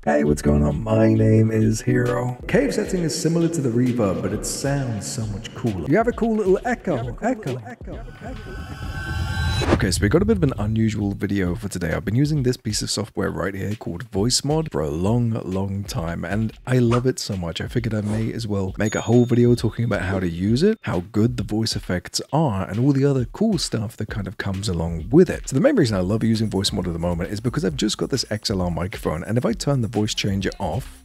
Hey, what's going on? My name is Hero. Cave setting is similar to the reverb, but it sounds so much cooler. You have a cool little echo. Okay, so we got a bit of an unusual video for today. I've been using this piece of software right here called Voicemod for a long time, and I love it so much. I figured I may as well make a whole video talking about how to use it, how good the voice effects are, and all the other cool stuff that kind of comes along with it. So the main reason I love using Voicemod at the moment is because I've just got this XLR microphone, and if I turn the voice changer off,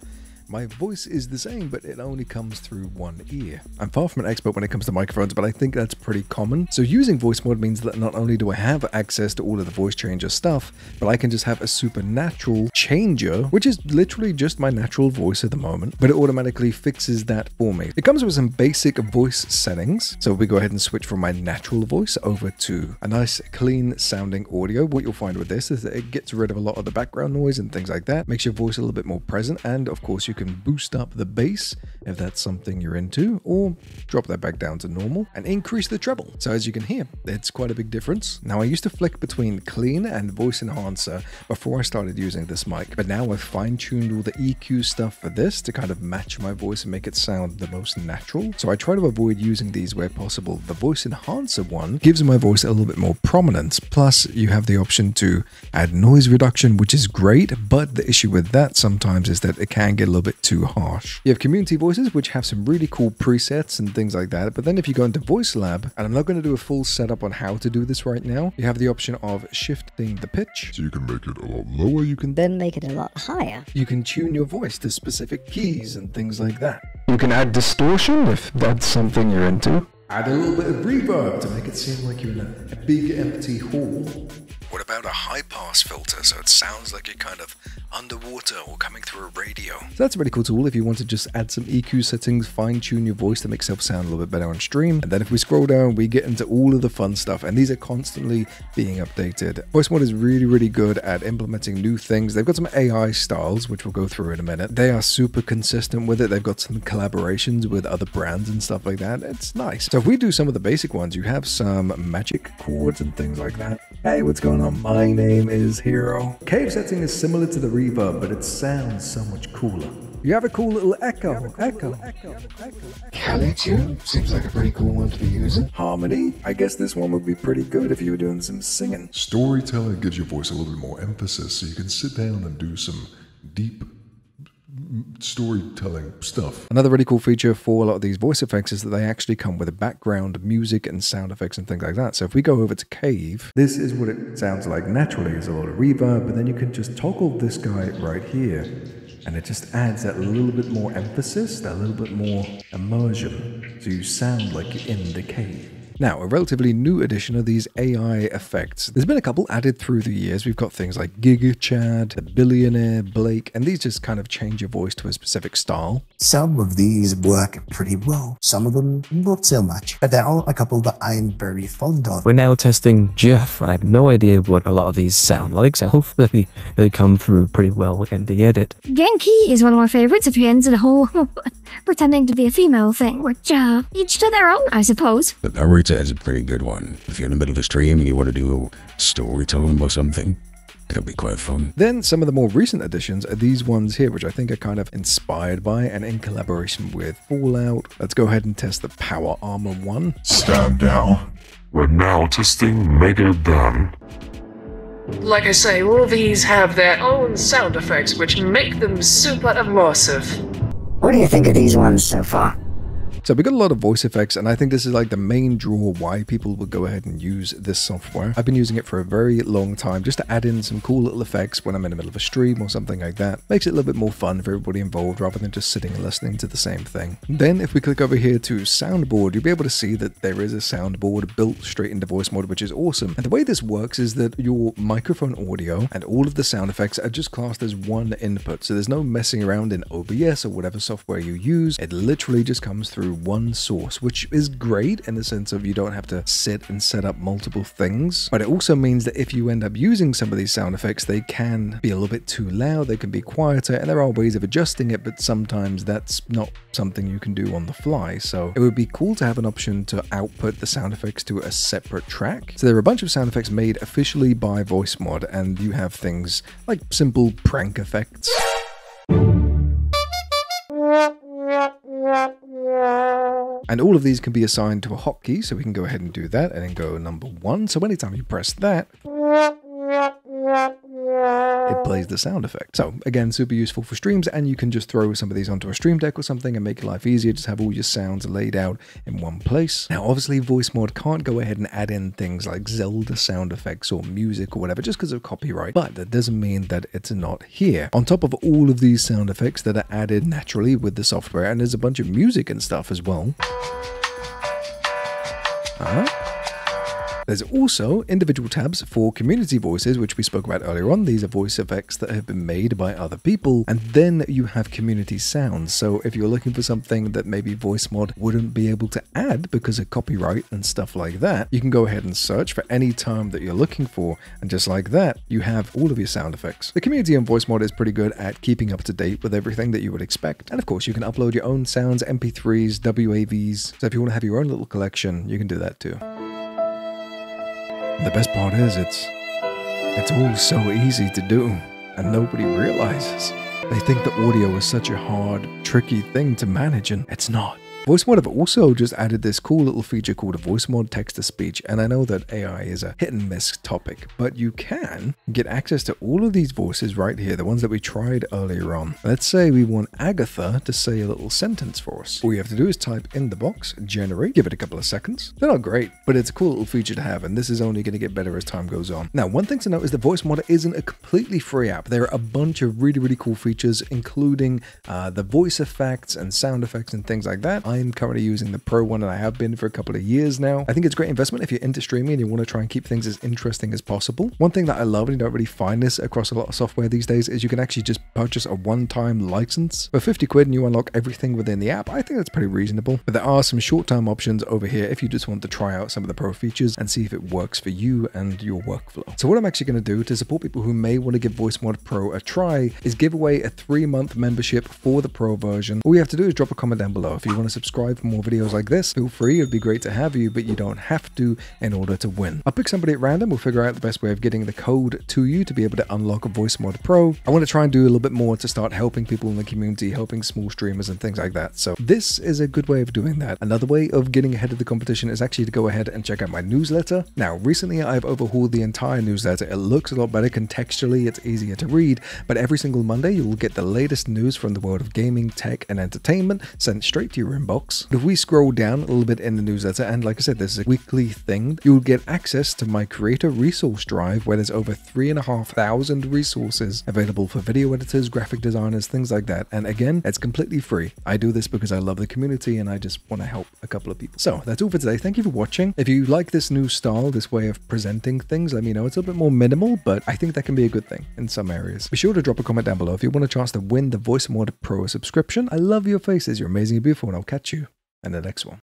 my voice is the same, but it only comes through one ear. I'm far from an expert when it comes to microphones, but I think that's pretty common. So using Voicemod means that not only do I have access to all of the voice changer stuff, but I can just have a supernatural changer, which is literally just my natural voice at the moment, but it automatically fixes that for me. It comes with some basic voice settings. So we go ahead and switch from my natural voice over to a nice clean sounding audio. What you'll find with this is that it gets rid of a lot of the background noise and things like that, makes your voice a little bit more present, and of course you can boost up the bass if that's something you're into, or drop that back down to normal and increase the treble. So as you can hear, it's quite a big difference. Now I used to flick between clean and voice enhancer before I started using this mic, but now I've fine-tuned all the EQ stuff for this to kind of match my voice and make it sound the most natural. So I try to avoid using these where possible. The voice enhancer one gives my voice a little bit more prominence, plus you have the option to add noise reduction, which is great, but the issue with that sometimes is that it can get a little bit too harsh. You have community voices, which have some really cool presets and things like that, but then if you go into Voice Lab, and I'm not going to do a full setup on how to do this right now, you have the option of shifting the pitch. So you can make it a lot lower, you can then make it a lot higher. You can tune your voice to specific keys and things like that. You can add distortion if that's something you're into. Add a little bit of reverb to make it seem like you're in a big empty hall. What about a high pass filter so it sounds like you're kind of underwater or coming through a radio? So that's a really cool tool if you want to just add some EQ settings, fine tune your voice to make yourself sound a little bit better on stream. And then if we scroll down, we get into all of the fun stuff, and these are constantly being updated. Voicemod is really good at implementing new things. They've got some AI styles, which we'll go through in a minute. They are super consistent with it. They've got some collaborations with other brands and stuff like that. It's nice. So if we do some of the basic ones, you have some magic chords and things like that. Hey, what's going on? My name is Hero. Cave setting is similar to the reverb, but it sounds so much cooler. You have a cool little echo. Cali tune seems like a pretty cool one to be using. Harmony, I guess this one would be pretty good if you were doing some singing. Storytelling gives your voice a little bit more emphasis, so you can sit down and do some deep storytelling stuff. Another really cool feature for a lot of these voice effects is that they actually come with a background music and sound effects and things like that. So if we go over to Cave, this is what it sounds like naturally. There's a lot of reverb, but then you can just toggle this guy right here, and it just adds that little bit more emphasis, that little bit more immersion, so you sound like you're in the cave. Now, a relatively new addition are these AI effects. There's been a couple added through the years. We've got things like Giga Chad, the Billionaire, Blake, and these just kind of change your voice to a specific style. Some of these work pretty well. Some of them not so much. But there are a couple that I'm very fond of. We're now testing Jeff. I have no idea what a lot of these sound like, so hopefully they come through pretty well in the edit. Genki is one of my favorites if you're into the whole pretending to be a female thing, which each to their own, I suppose. The narrator is a pretty good one. If you're in the middle of a stream and you want to do a storytelling or something, it'll be quite fun. Then some of the more recent additions are these ones here, which I think are kind of inspired by and in collaboration with Fallout. Let's go ahead and test the Power Armor one. Stand down. We're now testing Megadan. Like I say, all these have their own sound effects which make them super immersive. What do you think of these ones so far? So we got a lot of voice effects, and I think this is like the main draw why people will go ahead and use this software. I've been using it for a very long time just to add in some cool little effects when I'm in the middle of a stream or something like that. Makes it a little bit more fun for everybody involved rather than just sitting and listening to the same thing. Then if we click over here to Soundboard, you'll be able to see that there is a soundboard built straight into Voicemod, which is awesome. And the way this works is that your microphone audio and all of the sound effects are just classed as one input. So there's no messing around in OBS or whatever software you use. It literally just comes through one source, which is great in the sense of you don't have to sit and set up multiple things. But it also means that if you end up using some of these sound effects, they can be a little bit too loud, they can be quieter, and there are ways of adjusting it, but sometimes that's not something you can do on the fly. So it would be cool to have an option to output the sound effects to a separate track. So there are a bunch of sound effects made officially by Voicemod, and you have things like simple prank effects. And all of these can be assigned to a hotkey, so we can go ahead and do that and then go number 1. So anytime you press that, it plays the sound effect. So again, super useful for streams, and you can just throw some of these onto a stream deck or something and make your life easier. Just have all your sounds laid out in one place. Now, obviously, Voicemod can't go ahead and add in things like Zelda sound effects or music or whatever just because of copyright, but that doesn't mean that it's not here. On top of all of these sound effects that are added naturally with the software, and there's a bunch of music and stuff as well. There's also individual tabs for community voices, which we spoke about earlier on. These are voice effects that have been made by other people. And then you have community sounds. So if you're looking for something that maybe Voicemod wouldn't be able to add because of copyright and stuff like that, you can go ahead and search for any term that you're looking for. And just like that, you have all of your sound effects. The community on Voicemod is pretty good at keeping up to date with everything that you would expect. And of course, you can upload your own sounds, MP3s, WAVs. So if you want to have your own little collection, you can do that too. The best part is it's all so easy to do, and nobody realizes. They think that audio is such a hard, tricky thing to manage, and it's not. Voicemod have also just added this cool little feature called a Voicemod text-to-speech, and I know that AI is a hit-and-miss topic, but you can get access to all of these voices right here, the ones that we tried earlier on. Let's say we want Agatha to say a little sentence for us. All you have to do is type in the box, generate, give it a couple of seconds. They're not great, but it's a cool little feature to have, and this is only going to get better as time goes on. Now, one thing to note is that Voicemod isn't a completely free app. There are a bunch of really, really cool features, including the voice effects and sound effects and things like that. I'm currently using the Pro one, and I have been for a couple of years now. I think it's a great investment if you're into streaming and you want to try and keep things as interesting as possible. One thing that I love, and you don't really find this across a lot of software these days, is you can actually just purchase a one-time license. For 50 quid and you unlock everything within the app. I think that's pretty reasonable. But there are some short-term options over here if you just want to try out some of the Pro features and see if it works for you and your workflow. So what I'm actually going to do to support people who may want to give Voicemod Pro a try is give away a 3-month membership for the Pro version. All you have to do is drop a comment down below. If you want to subscribe for more videos like this, feel free. It'd be great to have you, but you don't have to in order to win. I'll pick somebody at random. We'll figure out the best way of getting the code to you to be able to unlock a Voicemod Pro. I want to try and do a little bit more to start helping people in the community, helping small streamers and things like that. So this is a good way of doing that. Another way of getting ahead of the competition is actually to go ahead and check out my newsletter. Now, recently I've overhauled the entire newsletter. It looks a lot better contextually. It's easier to read, but every single Monday you will get the latest news from the world of gaming, tech, and entertainment sent straight to your inbox. But if we scroll down a little bit in the newsletter, and like I said, this is a weekly thing, you'll get access to my creator resource drive where there's over 3,500 resources available for video editors, graphic designers, things like that. And again, it's completely free. I do this because I love the community and I just want to help a couple of people. So that's all for today. Thank you for watching. If you like this new style, this way of presenting things, let me know. It's a little bit more minimal, but I think that can be a good thing in some areas. Be sure to drop a comment down below if you want a chance to win the Voicemod Pro subscription. I love your faces. You're amazing and beautiful, and I'll catch you in the next one.